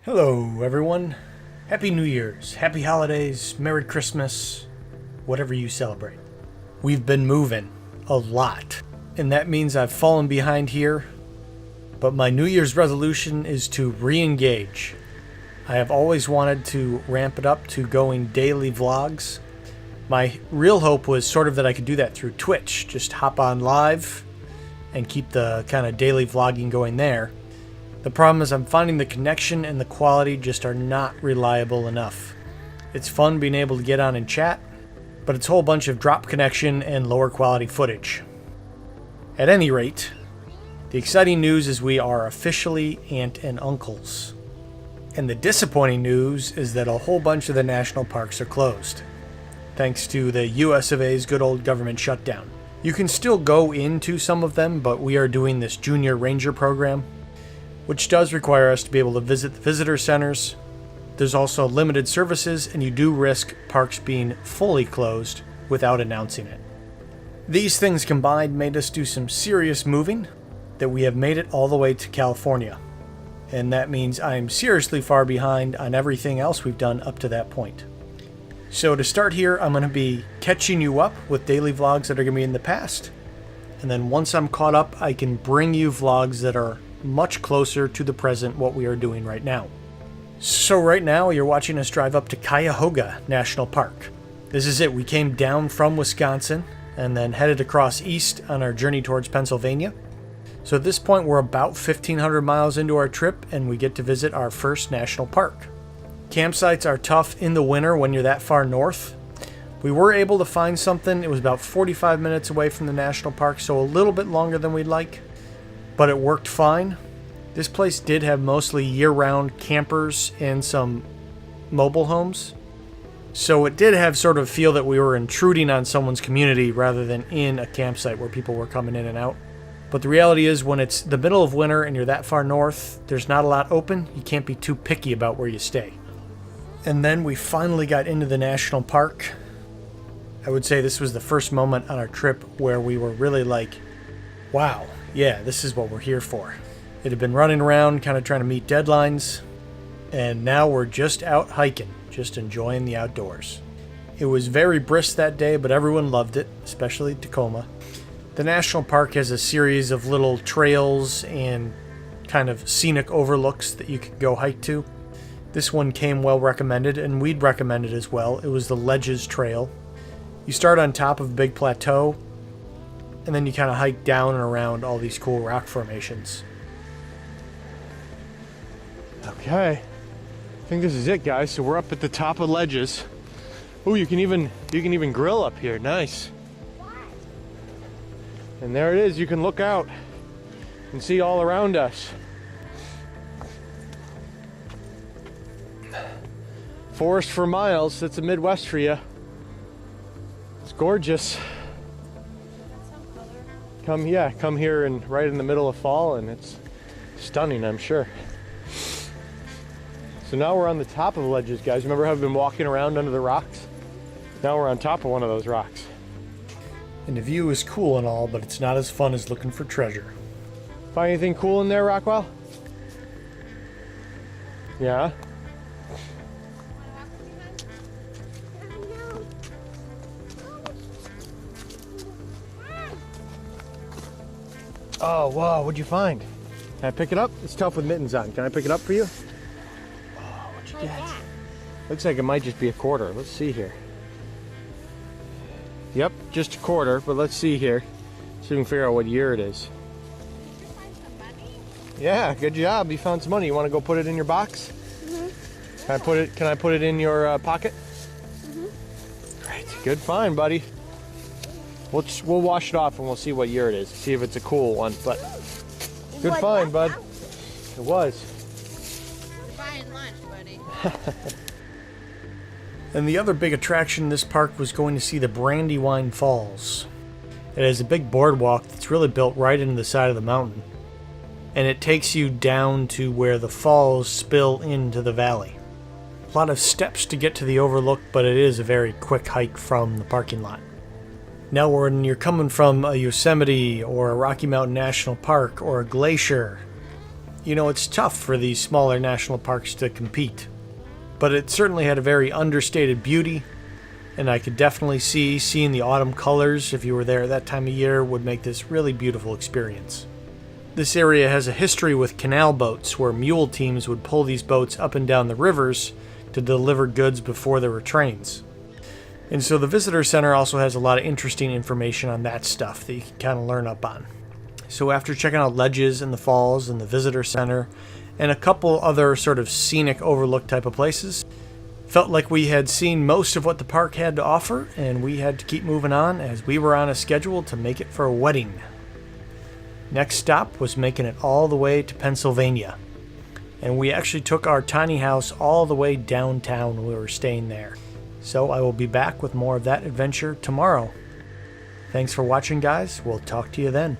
Hello, everyone. Happy New Year's, happy holidays, Merry Christmas, whatever you celebrate. We've been moving a lot, and that means I've fallen behind here, but my New Year's resolution is to re-engage. I have always wanted to ramp it up to going daily vlogs. My real hope was sort of that I could do that through Twitch, just hop on live and keep the kind of daily vlogging going there. The problem is I'm finding the connection and the quality just are not reliable enough. It's fun being able to get on and chat, but it's a whole bunch of drop connection and lower quality footage. At any rate, the exciting news is we are officially aunt and uncles. And the disappointing news is that a whole bunch of the national parks are closed, thanks to the US of A's good old government shutdown. You can still go into some of them, but we are doing this junior ranger program, which does require us to be able to visit the visitor centers. There's also limited services, and you do risk parks being fully closed without announcing it. These things combined made us do some serious moving that we have made it all the way to California. And that means I'm seriously far behind on everything else we've done up to that point. So to start here, I'm going to be catching you up with daily vlogs that are going to be in the past. And then once I'm caught up, I can bring you vlogs that are much closer to the present, what we are doing right now. So right now, you're watching us drive up to Cuyahoga National Park. This is it. We came down from Wisconsin and then headed across east on our journey towards Pennsylvania. So at this point, we're about 1,500 miles into our trip, and we get to visit our first national park. Campsites are tough in the winter when you're that far north. We were able to find something. It was about 45 minutes away from the national park, so a little bit longer than we'd like, but it worked fine. This place did have mostly year-round campers and some mobile homes, so it did have sort of feel that we were intruding on someone's community rather than in a campsite where people were coming in and out. But the reality is, when it's the middle of winter and you're that far north, there's not a lot open. You can't be too picky about where you stay. And then we finally got into the national park. I would say this was the first moment on our trip where we were really like, wow, yeah, this is what we're here for. It had been running around, kind of trying to meet deadlines, and now we're just out hiking, just enjoying the outdoors. It was very brisk that day, but everyone loved it, especially Tacoma. The national park has a series of little trails and kind of scenic overlooks that you could go hike to. This one came well recommended, and we'd recommend it as well. It was the Ledges Trail. You start on top of a big plateau, and then you kind of hike down and around all these cool rock formations. Okay, I think this is it, guys. So we're up at the top of Ledges. Oh, you can even grill up here. Nice. And there it is. You can look out and see all around us. Forest for miles. That's the Midwest for you. It's gorgeous. Come here and right in the middle of fall, and it's stunning, I'm sure. So now we're on the top of the Ledges, guys. Remember how we've been walking around under the rocks? Now we're on top of one of those rocks. And the view is cool and all, but it's not as fun as looking for treasure. Find anything cool in there, Rockwell? Yeah? Oh, wow, what'd you find? Can I pick it up? It's tough with mittens on. Can I pick it up for you? Oh, what'd you get? Looks like it might just be a quarter. Let's see here. Yep, just a quarter, but let's see here. So we can figure out what year it is. Did you find some money? Yeah, good job. You found some money. You want to go put it in your box? Mm-hmm. Can I put it in your pocket? Mm-hmm. Great. Good find, buddy. We'll wash it off and we'll see what year it is. See if it's a cool one. But good find, bud. It was. You're buying lunch, buddy. And the other big attraction in this park was going to see the Brandywine Falls. It has a big boardwalk that's really built right into the side of the mountain. And it takes you down to where the falls spill into the valley. A lot of steps to get to the overlook, but it is a very quick hike from the parking lot. Now when you're coming from a Yosemite or a Rocky Mountain National Park or a glacier, You know, it's tough for these smaller national parks to compete, but it certainly had a very understated beauty, and I could definitely see seeing the autumn colors if you were there at that time of year would make this really beautiful experience. This area has a history with canal boats where mule teams would pull these boats up and down the rivers to deliver goods before there were trains. And so the visitor center also has a lot of interesting information on that stuff that you can kind of learn up on. So after checking out ledges and the falls and the visitor center and a couple other sort of scenic overlook type of places, felt like we had seen most of what the park had to offer, and we had to keep moving on as we were on a schedule to make it for a wedding. Next stop was making it all the way to Pennsylvania, and we actually took our tiny house all the way downtown when we were staying there. So I will be back with more of that adventure tomorrow. Thanks for watching, guys. We'll talk to you then.